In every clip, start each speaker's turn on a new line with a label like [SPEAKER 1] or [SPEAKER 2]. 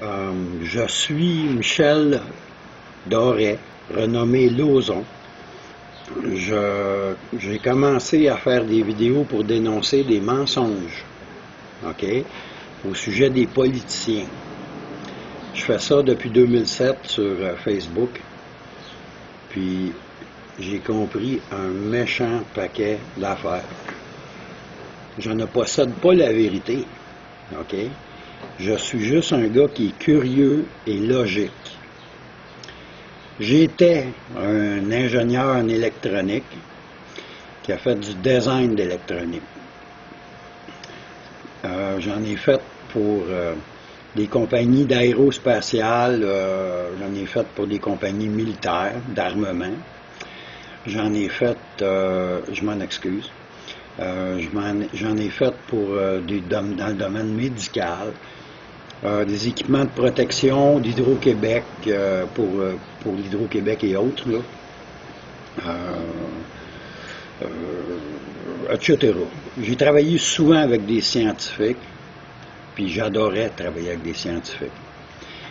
[SPEAKER 1] Je suis Michel Doré, renommé Lauzon. J'ai commencé à faire des vidéos pour dénoncer des mensonges, OK, au sujet des politiciens. Je fais ça depuis 2007 sur Facebook, puis j'ai compris un méchant paquet d'affaires. Je ne possède pas la vérité, OK? Je suis juste un gars qui est curieux et logique. J'étais un ingénieur en électronique qui a fait du design d'électronique. J'en ai fait pour des compagnies d'aérospatiales, j'en ai fait pour des compagnies militaires, d'armement. J'en ai fait, je m'en excuse, j'en ai fait pour dans le domaine médical, des équipements de protection d'Hydro-Québec, pour l'Hydro-Québec et autres, là, etc. J'ai travaillé souvent avec des scientifiques, puis j'adorais travailler avec des scientifiques,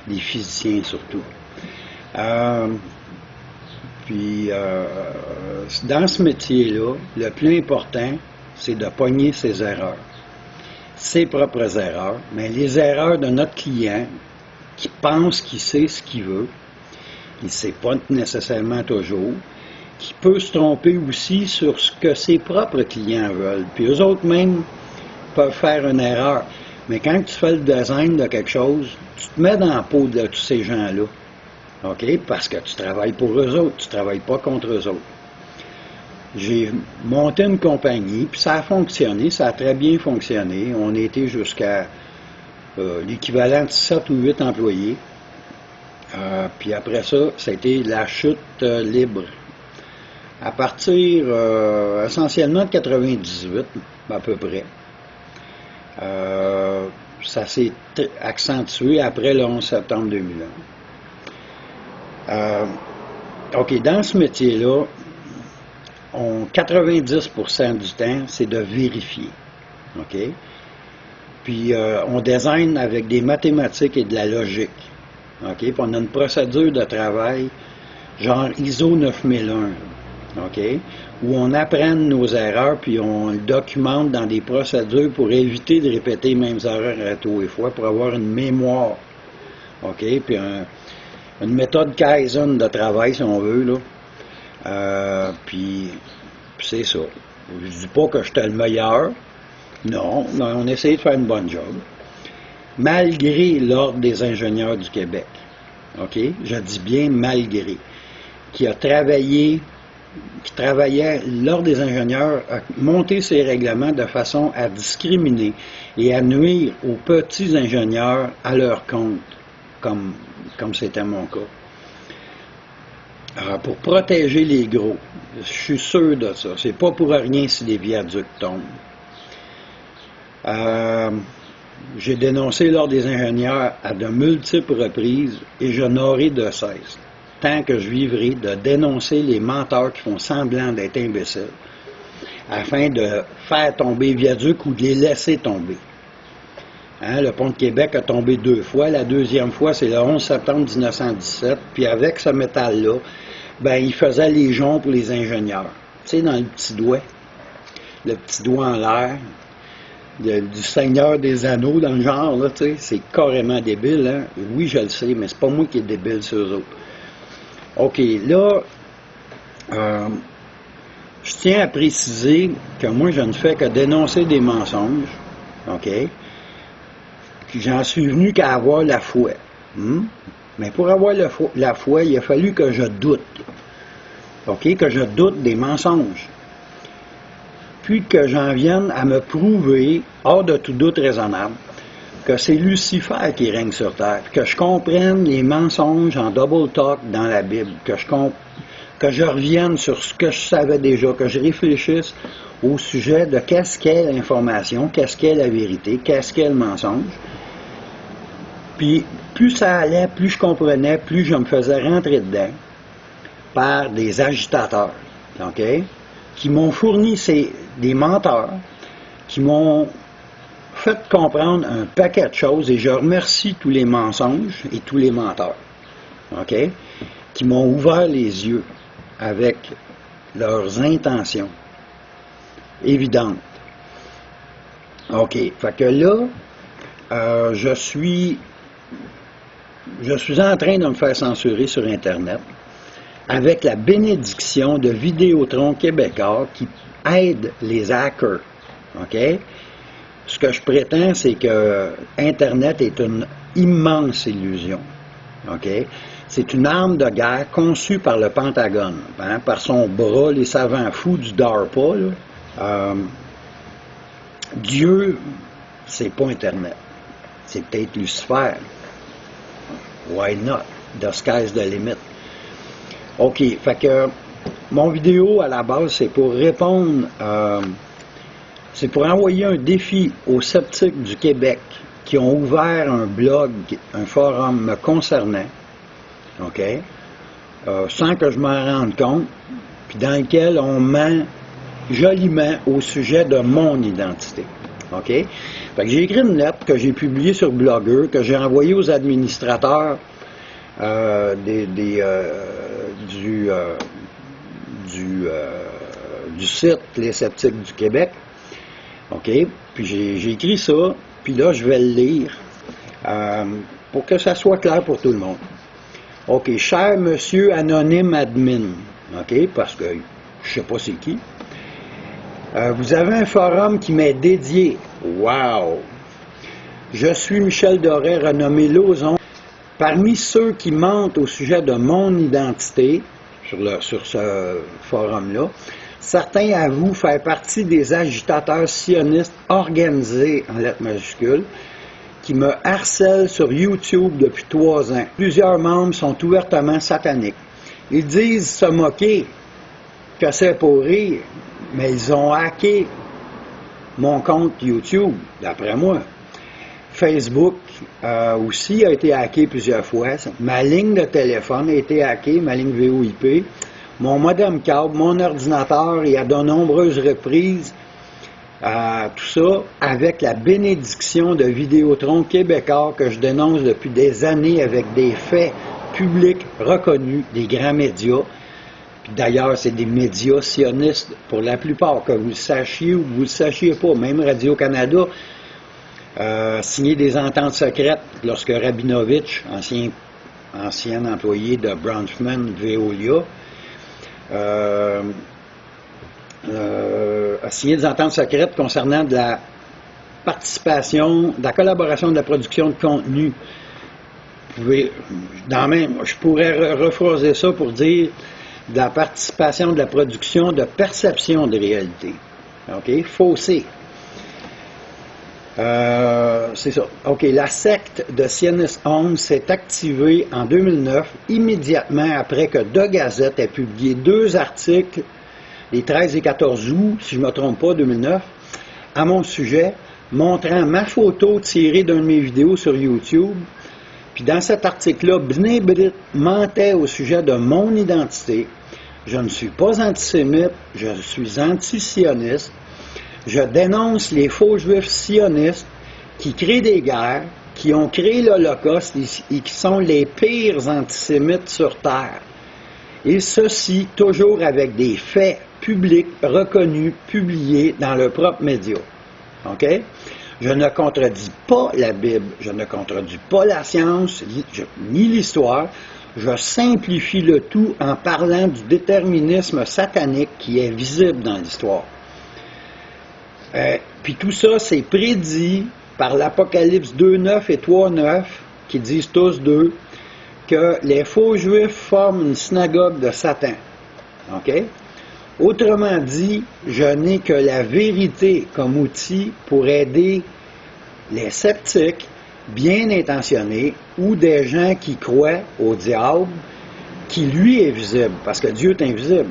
[SPEAKER 1] des physiciens surtout. Dans ce métier-là, le plus important, c'est de pogner ses erreurs. Ses propres erreurs, mais les erreurs de notre client qui pense qu'il sait ce qu'il veut, il ne sait pas nécessairement toujours, qui peut se tromper aussi sur ce que ses propres clients veulent. Puis eux autres même peuvent faire une erreur. Mais quand tu fais le design de quelque chose, tu te mets dans la peau de tous ces gens-là. OK? Parce que tu travailles pour eux autres, tu ne travailles pas contre eux autres. J'ai monté une compagnie, puis ça a fonctionné, ça a très bien fonctionné. On a été jusqu'à l'équivalent de 7 ou 8 employés. Puis après ça, ça a été la chute libre. À partir essentiellement de 98, à peu près, ça s'est accentué après le 11 septembre 2001. OK, dans ce métier-là, 90% du temps, c'est de vérifier. OK? Puis, on design avec des mathématiques et de la logique. OK? Puis, on a une procédure de travail, genre ISO 9001. OK? Où on apprend nos erreurs, puis on le documente dans des procédures pour éviter de répéter les mêmes erreurs à tous les fois, pour avoir une mémoire. OK? Puis, une méthode Kaizen de travail, si on veut, là. Puis c'est ça. Je dis pas que j'étais le meilleur. Non, on essayait de faire une bonne job. Malgré l'Ordre des ingénieurs du Québec. OK? Je dis bien malgré. Qui travaillait, l'Ordre des ingénieurs a monté ses règlements de façon à discriminer et à nuire aux petits ingénieurs à leur compte, comme c'était mon cas. Pour protéger les gros. Je suis sûr de ça. C'est pas pour rien si les viaducs tombent. J'ai dénoncé l'Ordre des ingénieurs à de multiples reprises et je n'aurai de cesse, tant que je vivrai, de dénoncer les menteurs qui font semblant d'être imbéciles afin de faire tomber les viaducs ou de les laisser tomber. Hein, le pont de Québec a tombé 2 fois. La deuxième fois, c'est le 11 septembre 1917. Puis avec ce métal-là, ben, il faisait les joncs pour les ingénieurs. Tu sais, dans le petit doigt en l'air, du Seigneur des Anneaux, dans le genre, là, tu sais, c'est carrément débile, hein? Oui, je le sais, mais c'est pas moi qui est débile, c'est eux autres. OK, là, je tiens à préciser que moi, je ne fais que dénoncer des mensonges, OK? J'en suis venu qu'à avoir la foi. Mais pour avoir la foi, il a fallu que je doute. OK? Que je doute des mensonges. Puis que j'en vienne à me prouver, hors de tout doute raisonnable, que c'est Lucifer qui règne sur terre. Que je comprenne les mensonges en double talk dans la Bible. Que je revienne sur ce que je savais déjà. Que je réfléchisse au sujet de qu'est-ce qu'est l'information, qu'est-ce qu'est la vérité, qu'est-ce qu'est le mensonge. Puis, plus ça allait, plus je comprenais, plus je me faisais rentrer dedans par des agitateurs, OK? Qui m'ont fourni des menteurs, qui m'ont fait comprendre un paquet de choses et je remercie tous les mensonges et tous les menteurs, OK, qui m'ont ouvert les yeux avec leurs intentions évidentes. OK, fait que là, je suis en train de me faire censurer sur Internet avec la bénédiction de Vidéotron québécois qui aide les hackers. OK? Ce que je prétends, c'est que Internet est une immense illusion. OK? C'est une arme de guerre conçue par le Pentagone, hein, par son bras, les savants fous du DARPA. Dieu, c'est pas Internet. C'est peut-être Lucifer. Why not? The sky's the limit. OK, fait que mon vidéo à la base, c'est pour répondre, c'est pour envoyer un défi aux sceptiques du Québec qui ont ouvert un blog, un forum me concernant, OK, sans que je m'en rende compte, puis dans lequel on ment joliment au sujet de mon identité. OK? Fait que j'ai écrit une lettre que j'ai publiée sur Blogger, que j'ai envoyée aux administrateurs du site Les Sceptiques du Québec. OK? Puis j'ai écrit ça, puis là, je vais le lire pour que ça soit clair pour tout le monde. OK. Cher monsieur anonyme admin, OK? Parce que je sais pas c'est qui. Vous avez un forum qui m'est dédié. Wow! Je suis Michel Doré, renommé Lauzon. Parmi ceux qui mentent au sujet de mon identité, sur ce forum-là, certains avouent faire partie des agitateurs sionistes organisés, en lettres majuscules, qui me harcèlent sur YouTube depuis 3 ans. Plusieurs membres sont ouvertement sataniques. Ils disent se moquer, que c'est pour rire, mais ils ont hacké mon compte YouTube, d'après moi. Facebook aussi a été hacké plusieurs fois. Ma ligne de téléphone a été hackée, ma ligne VoIP. Mon modem câble, mon ordinateur, et à de nombreuses reprises, tout ça avec la bénédiction de Vidéotron québécois que je dénonce depuis des années avec des faits publics reconnus des grands médias. D'ailleurs, c'est des médias sionistes pour la plupart, que vous le sachiez ou que vous ne le sachiez pas. Même Radio-Canada signé des ententes secrètes lorsque Rabinovitch, ancien employé de Bronfman Veolia, a signé des ententes secrètes concernant de la participation, de la collaboration de la production de contenu. Je pourrais rephraser ça pour dire de la participation de la production de perception de réalité. OK? Faussé. C'est ça. OK. La secte de Sionist Home s'est activée en 2009, immédiatement après que The Gazette ait publié 2 articles, les 13 et 14 août, si je ne me trompe pas, 2009, à mon sujet, montrant ma photo tirée d'une de mes vidéos sur YouTube. Puis dans cet article-là, Bnei Brit mentait au sujet de mon identité. Je ne suis pas antisémite, je suis anti-sioniste. Je dénonce les faux juifs sionistes qui créent des guerres, qui ont créé l'Holocauste et qui sont les pires antisémites sur Terre. Et ceci toujours avec des faits publics, reconnus, publiés dans leurs propres médias. OK? Je ne contredis pas la Bible, je ne contredis pas la science, ni l'histoire. Je simplifie le tout en parlant du déterminisme satanique qui est visible dans l'histoire. Puis tout ça, c'est prédit par l'Apocalypse 2.9 et 3.9, qui disent tous deux, que les faux juifs forment une synagogue de Satan. OK? Autrement dit, je n'ai que la vérité comme outil pour aider les sceptiques bien intentionnés ou des gens qui croient au diable, qui lui est visible, parce que Dieu est invisible.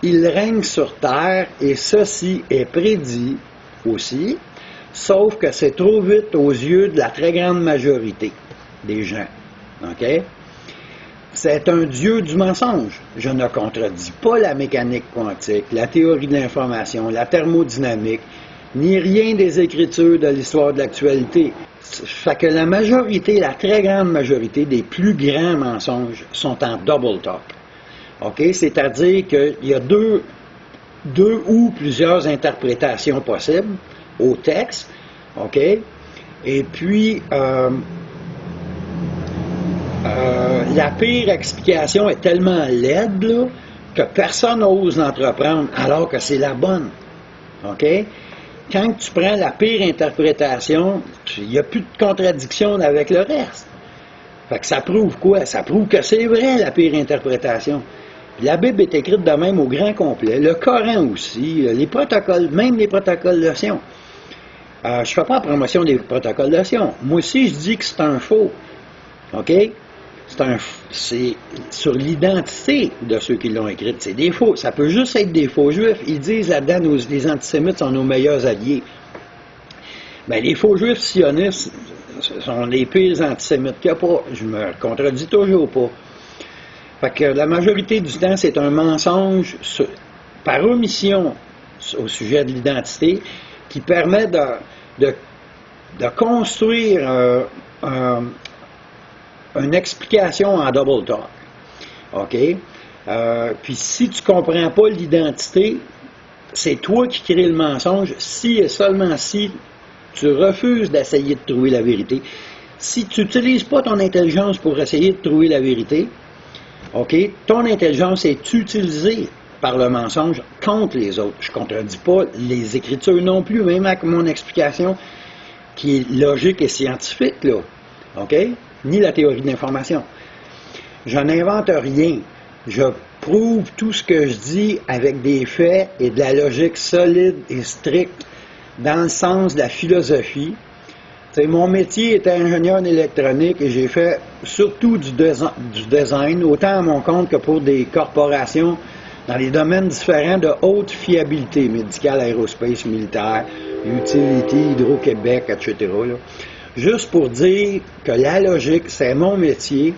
[SPEAKER 1] Il règne sur terre et ceci est prédit aussi, sauf que c'est trop vite aux yeux de la très grande majorité des gens. OK? C'est un Dieu du mensonge. Je ne contredis pas la mécanique quantique, la théorie de l'information, la thermodynamique, ni rien des Écritures de l'histoire de l'actualité. Fait que la majorité, la très grande majorité des plus grands mensonges sont en double talk. OK? C'est-à-dire qu'il y a deux ou plusieurs interprétations possibles au texte. OK? Et puis, la pire explication est tellement laide là, que personne n'ose l'entreprendre alors que c'est la bonne. OK? Quand tu prends la pire interprétation, il n'y a plus de contradiction avec le reste. Fait que ça prouve quoi? Ça prouve que c'est vrai, la pire interprétation. Puis la Bible est écrite de même au grand complet. Le Coran aussi, les protocoles, même les protocoles de Sion. Je ne fais pas la promotion des protocoles de Sion. Moi aussi, je dis que c'est un faux. OK? C'est sur l'identité de ceux qui l'ont écrite. C'est des faux. Ça peut juste être des faux juifs. Ils disent là-dedans les antisémites sont nos meilleurs alliés. Bien, les faux juifs sionistes sont les pires antisémites qu'il n'y a pas. Je me contredis toujours pas. Fait que la majorité du temps, c'est un mensonge par omission au sujet de l'identité qui permet de construire une explication en double talk. OK? Puis si tu ne comprends pas l'identité, c'est toi qui crée le mensonge si et seulement si tu refuses d'essayer de trouver la vérité. Si tu n'utilises pas ton intelligence pour essayer de trouver la vérité, OK, ton intelligence est utilisée par le mensonge contre les autres. Je ne contredis pas les Écritures non plus, même avec mon explication qui est logique et scientifique, là. OK? Ni la théorie de l'information. Je n'invente rien. Je prouve tout ce que je dis avec des faits et de la logique solide et stricte dans le sens de la philosophie. T'sais, mon métier était ingénieur en électronique et j'ai fait surtout du design, autant à mon compte que pour des corporations dans des domaines différents de haute fiabilité, médicale, aérospace, militaire, utility, Hydro-Québec, etc. Là. Juste pour dire que la logique, c'est mon métier,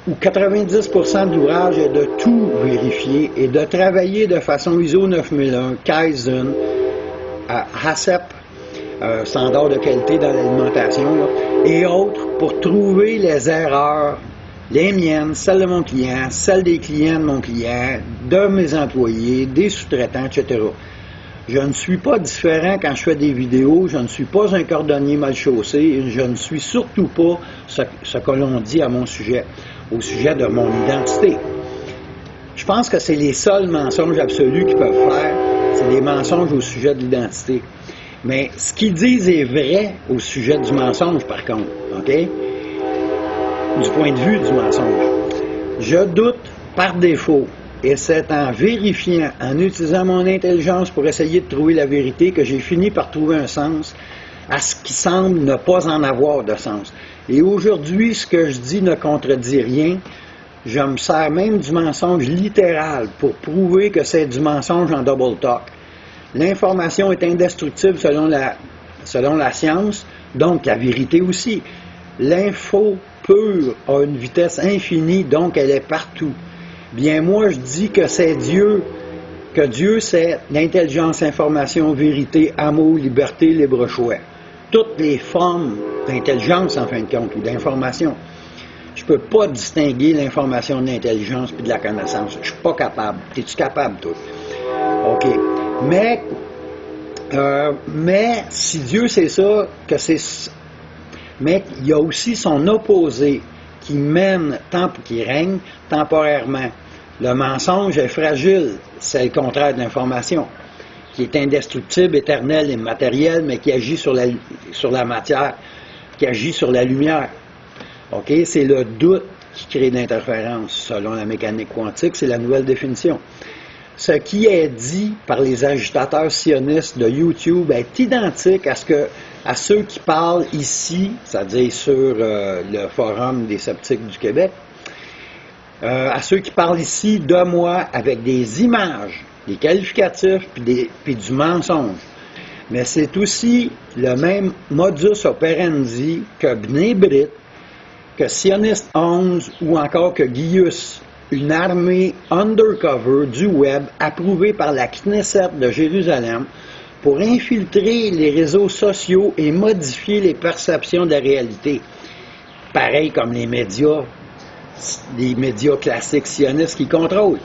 [SPEAKER 1] où 90% de l'ouvrage est de tout vérifier et de travailler de façon ISO 9001, Kaizen, HACCP, standard de qualité dans l'alimentation, là, et autres, pour trouver les erreurs, les miennes, celles de mon client, celles des clients de mon client, de mes employés, des sous-traitants, etc. Je ne suis pas différent quand je fais des vidéos, je ne suis pas un cordonnier mal chaussé, je ne suis surtout pas ce que l'on dit à mon sujet, au sujet de mon identité. Je pense que c'est les seuls mensonges absolus qu'ils peuvent faire, c'est des mensonges au sujet de l'identité. Mais ce qu'ils disent est vrai au sujet du mensonge, par contre, OK? Du point de vue du mensonge. Je doute par défaut, et c'est en vérifiant, en utilisant mon intelligence pour essayer de trouver la vérité, que j'ai fini par trouver un sens à ce qui semble ne pas en avoir de sens. Et aujourd'hui, ce que je dis ne contredit rien. Je me sers même du mensonge littéral pour prouver que c'est du mensonge en double talk. L'information est indestructible selon la science, donc la vérité aussi. L'info pure a une vitesse infinie, donc elle est partout. Bien, moi, je dis que c'est Dieu, que Dieu, c'est l'intelligence, information, vérité, amour, liberté, libre choix. Toutes les formes d'intelligence, en fin de compte, ou d'information. Je ne peux pas distinguer l'information de l'intelligence et de la connaissance. Je ne suis pas capable. Es-tu capable, toi? OK. Mais si Dieu sait ça, mais il y a aussi son opposé qui règne temporairement. Le mensonge est fragile, c'est le contraire de l'information, qui est indestructible, éternel, immatériel, mais qui agit sur la matière, qui agit sur la lumière. OK? C'est le doute qui crée l'interférence, selon la mécanique quantique, c'est la nouvelle définition. Ce qui est dit par les agitateurs sionistes de YouTube est identique à ceux qui parlent ici, c'est-à-dire sur le Forum des sceptiques du Québec, à ceux qui parlent ici de moi avec des images, des qualificatifs puis du mensonge. Mais c'est aussi le même modus operandi que Bnei Brit, que Sionist 11 ou encore que Gaius, une armée undercover du web approuvée par la Knesset de Jérusalem pour infiltrer les réseaux sociaux et modifier les perceptions de la réalité. Pareil comme les médias classiques sionistes qui contrôlent.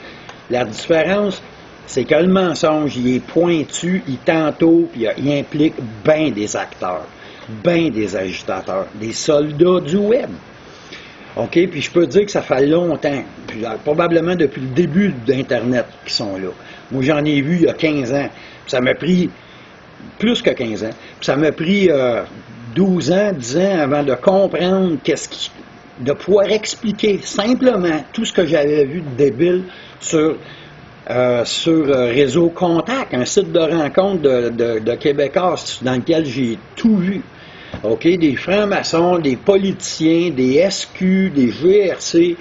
[SPEAKER 1] La différence, c'est que le mensonge, il est pointu, il tantôt, puis il implique bien des acteurs, bien des agitateurs, des soldats du web. OK? Puis je peux dire que ça fait longtemps, probablement depuis le début d'Internet qui sont là. Moi, j'en ai vu il y a 15 ans. Puis ça m'a pris plus que 15 ans. Puis ça m'a pris 12 ans, 10 ans avant de comprendre de pouvoir expliquer simplement tout ce que j'avais vu de débile sur Réseau Contact, un site de rencontre de Québécois dans lequel j'ai tout vu. OK? Des francs-maçons, des politiciens, des SQ, des GRC,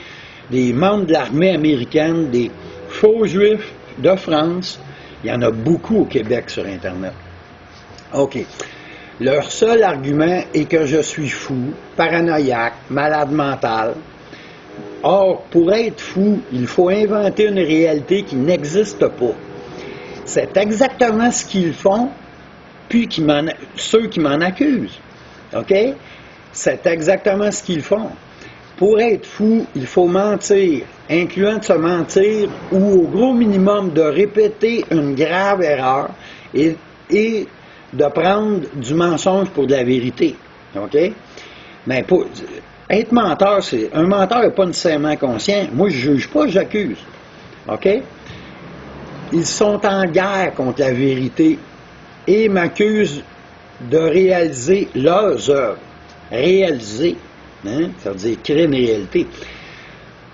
[SPEAKER 1] des membres de l'armée américaine, des faux juifs de France. Il y en a beaucoup au Québec sur Internet. OK. Leur seul argument est que je suis fou, paranoïaque, malade mental. Or, pour être fou, il faut inventer une réalité qui n'existe pas. C'est exactement ce qu'ils font, puis ceux qui m'en accusent. OK? C'est exactement ce qu'ils font. Pour être fou, il faut mentir, incluant de se mentir ou au gros minimum de répéter une grave erreur et de prendre du mensonge pour de la vérité. OK? Mais être menteur, un menteur n'est pas nécessairement conscient. Moi, je ne juge pas, j'accuse. OK? Ils sont en guerre contre la vérité et m'accusent de réaliser leurs œuvres. Réaliser, hein? Ça veut dire créer une réalité.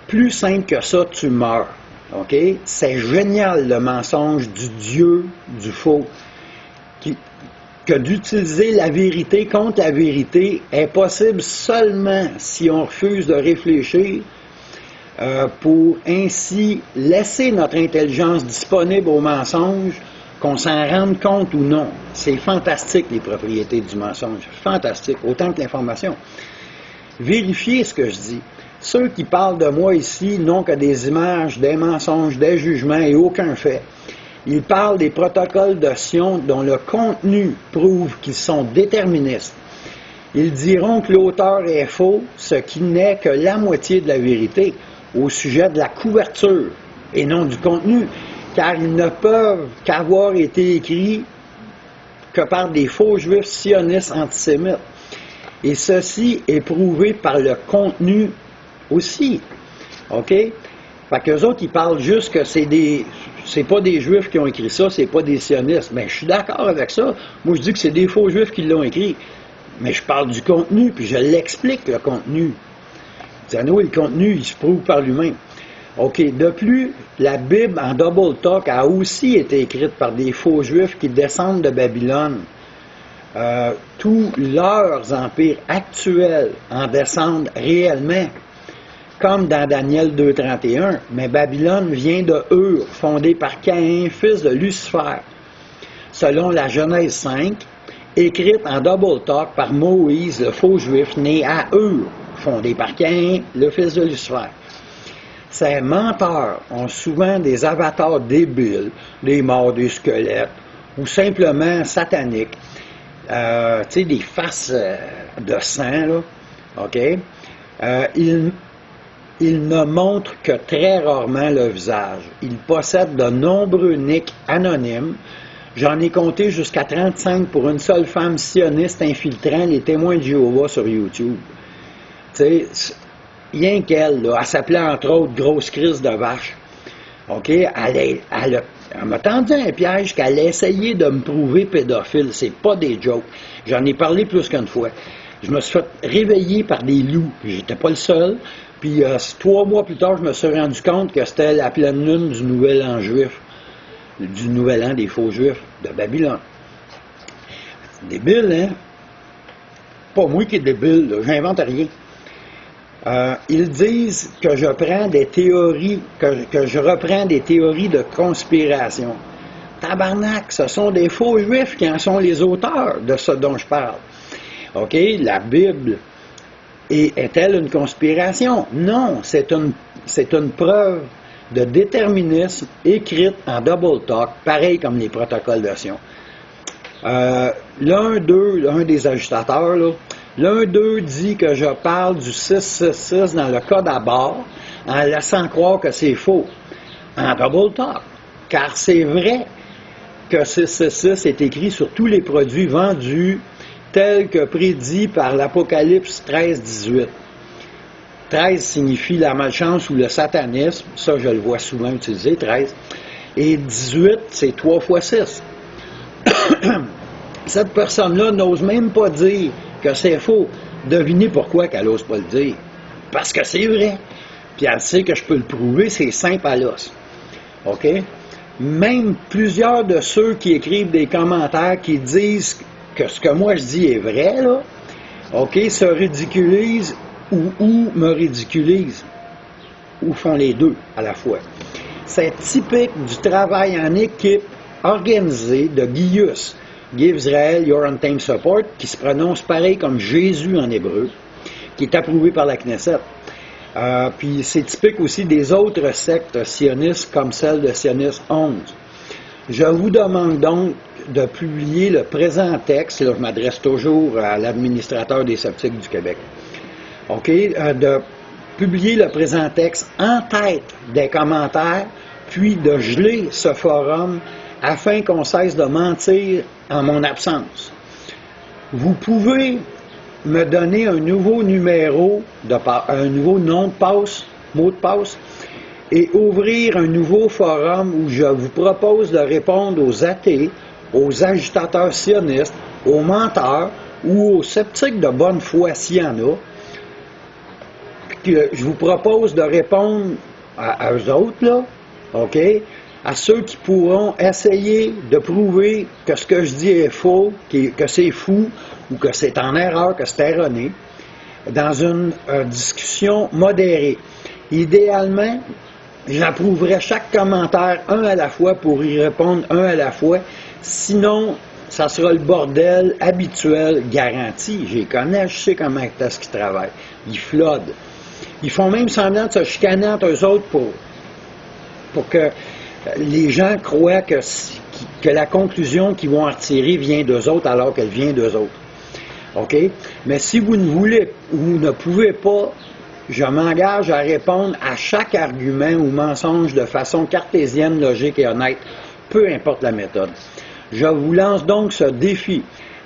[SPEAKER 1] Plus simple que ça, tu meurs. OK? C'est génial le mensonge du Dieu, du faux. Que d'utiliser la vérité contre la vérité est possible seulement si on refuse de réfléchir pour ainsi laisser notre intelligence disponible au mensonge, qu'on s'en rende compte ou non. C'est fantastique, les propriétés du mensonge. Fantastique, autant que l'information. Vérifiez ce que je dis. Ceux qui parlent de moi ici n'ont que des images, des mensonges, des jugements et aucun fait. Ils parlent des protocoles de Sion dont le contenu prouve qu'ils sont déterministes. Ils diront que l'auteur est faux, ce qui n'est que la moitié de la vérité au sujet de la couverture et non du contenu, car ils ne peuvent qu'avoir été écrits que par des faux juifs sionistes antisémites. Et ceci est prouvé par le contenu aussi. OK? Fait qu'eux autres, ils parlent juste que c'est pas des juifs qui ont écrit ça, c'est pas des sionistes. Mais je suis d'accord avec ça. Moi, je dis que c'est des faux juifs qui l'ont écrit. Mais je parle du contenu, puis je l'explique, le contenu. Le contenu, il se prouve par lui-même. OK. De plus, la Bible en double talk a aussi été écrite par des faux juifs qui descendent de Babylone. Tous leurs empires actuels en descendent réellement, comme dans Daniel 2,31. Mais Babylone vient de Ur, fondé par Caïn, fils de Lucifer, selon la Genèse 5, écrite en double talk par Moïse, le faux juif, né à Ur, fondé par Caïn, le fils de Lucifer. Ces menteurs ont souvent des avatars débiles, des morts, des squelettes, ou simplement sataniques. Tu sais, des faces de sang, là. OK? Ils ne montrent que très rarement le visage. Ils possèdent de nombreux nicks anonymes. J'en ai compté jusqu'à 35 pour une seule femme sioniste infiltrant les témoins de Jéhovah sur YouTube. Tu sais, rien qu'elle, là, elle s'appelait entre autres Grosse Crise de Vache. OK? Elle m'a tendu un piège qu'elle a essayé de me prouver pédophile. C'est pas des jokes. J'en ai parlé plus qu'une fois. Je me suis fait réveiller par des loups. J'étais pas le seul. Puis 3 mois plus tard, je me suis rendu compte que c'était la pleine lune du Nouvel An juif. Du Nouvel An des faux juifs de Babylone. C'est débile, hein? Pas moi qui est débile, là. J'invente rien. Ils disent que je prends des théories, que je reprends des théories de conspiration. Tabarnak, ce sont des faux juifs qui en sont les auteurs de ce dont je parle. OK? La Bible est-elle une conspiration? Non, c'est une preuve de déterminisme écrite en double talk, pareil comme les protocoles de Sion. L'un des agitateurs, là, l'un d'eux dit que je parle du 666 dans le code à bord en laissant croire que c'est faux, en double talk, car c'est vrai que 666 est écrit sur tous les produits vendus tels que prédit par l'Apocalypse 13-18. 13 signifie la malchance ou le satanisme, ça je le vois souvent utilisé, 13, et 18 c'est 3 fois 6. Cette personne-là n'ose même pas dire que c'est faux. Devinez pourquoi qu'elle n'ose pas le dire. Parce que c'est vrai. Puis elle sait que je peux le prouver, c'est simple à l'os. OK? Même plusieurs de ceux qui écrivent des commentaires qui disent que ce que moi je dis est vrai, là, OK, se ridiculisent ou me ridiculisent. Ou font les deux à la fois. C'est typique du travail en équipe organisé de Gaius. Give Israel your untamed support, qui se prononce pareil comme Jésus en hébreu, qui est approuvé par la Knesset. Puis c'est typique aussi des autres sectes sionistes comme celle de Sioniste 11. Je vous demande donc de publier le présent texte, là je m'adresse toujours à l'administrateur des sceptiques du Québec, OK, de publier le présent texte en tête des commentaires, puis de geler ce forum afin qu'on cesse de mentir en mon absence. Vous pouvez me donner un nouveau numéro, un nouveau nom de passe, mot de passe, et ouvrir un nouveau forum où je vous propose de répondre aux athées, aux agitateurs sionistes, aux menteurs ou aux sceptiques de bonne foi s'il y en a. Je vous propose de répondre à eux autres, là, OK? À ceux qui pourront essayer de prouver que ce que je dis est faux, que c'est fou, ou que c'est en erreur, que c'est erroné, dans une discussion modérée. Idéalement, j'approuverai chaque commentaire un à la fois pour y répondre un à la fois, sinon, ça sera le bordel habituel garanti. Je les connais, je sais comment est-ce qu'ils travaillent. Ils flottent. Ils font même semblant de se chicaner entre eux autres pour que les gens croient que la conclusion qu'ils vont en retirer vient d'eux autres alors qu'elle vient d'eux autres. OK? Mais si vous ne voulez ou ne pouvez pas, je m'engage à répondre à chaque argument ou mensonge de façon cartésienne, logique et honnête, peu importe la méthode. Je vous lance donc ce défi.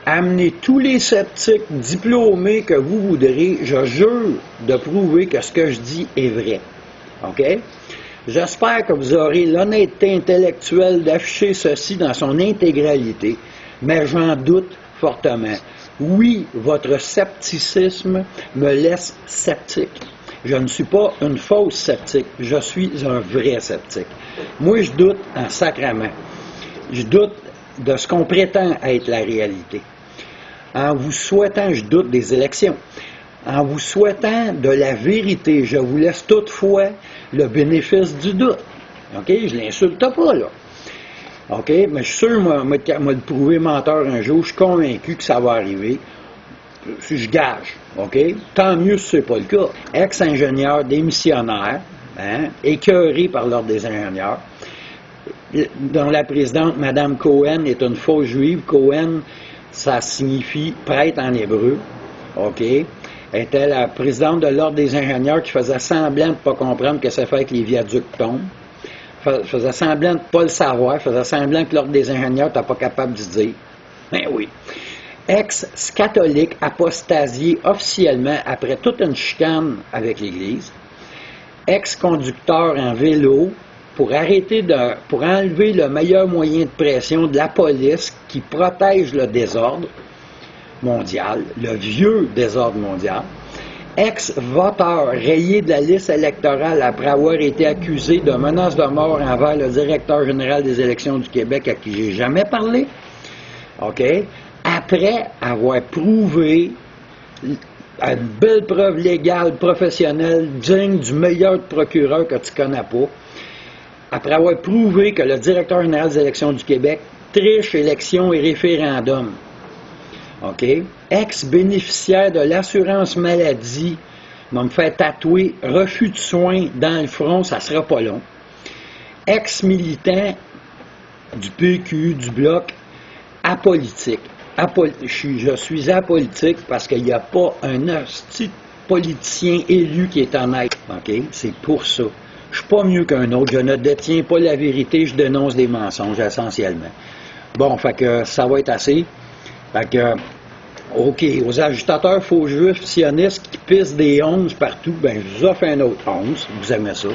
[SPEAKER 1] Amenez tous les sceptiques diplômés que vous voudrez, je jure de prouver que ce que je dis est vrai. OK? J'espère que vous aurez l'honnêteté intellectuelle d'afficher ceci dans son intégralité, mais j'en doute fortement. Oui, votre scepticisme me laisse sceptique. Je ne suis pas une fausse sceptique, je suis un vrai sceptique. Moi, je doute en sacrament. Je doute de ce qu'on prétend être la réalité. En vous souhaitant, je doute des élections. En vous souhaitant de la vérité, je vous laisse toutefois le bénéfice du doute. OK? Je ne l'insulte pas, là. OK? Mais je suis sûr, moi, le prouver menteur un jour, je suis convaincu que ça va arriver. Je gage. OK? Tant mieux si ce n'est pas le cas. Ex-ingénieur démissionnaire, hein, écœuré par l'Ordre des ingénieurs, dont la présidente, Mme Cohen, est une fausse juive. Cohen, ça signifie prêtre en hébreu. OK? Était la présidente de l'Ordre des ingénieurs qui faisait semblant de ne pas comprendre que ça fait que les viaducs tombent. Faisait semblant de ne pas le savoir. Faisait semblant que l'Ordre des ingénieurs n'était pas capable de se dire. Ben oui. Ex-catholique apostasié officiellement après toute une chicane avec l'Église. Ex-conducteur en vélo pour enlever le meilleur moyen de pression de la police qui protège le désordre mondial, le vieux désordre mondial, ex-voteur rayé de la liste électorale après avoir été accusé de menaces de mort envers le directeur général des élections du Québec à qui j'ai jamais parlé, OK, après avoir prouvé une belle preuve légale, professionnelle, digne du meilleur procureur que tu connais pas, après avoir prouvé que le directeur général des élections du Québec triche élections et référendums. OK? Ex-bénéficiaire de l'assurance maladie, va me faire tatouer refus de soins dans le front, ça sera pas long. Ex-militant du PQ, du Bloc, apolitique. Je suis apolitique parce qu'il n'y a pas un hostie de politicien élu qui est honnête. OK? C'est pour ça. Je suis pas mieux qu'un autre. Je ne détiens pas la vérité. Je dénonce des mensonges, essentiellement. Bon, fait que ça va être assez. Fait que, OK, aux agitateurs faux juifs sionistes qui pissent des 11 partout, ben je vous offre un autre 11. Vous aimez ça.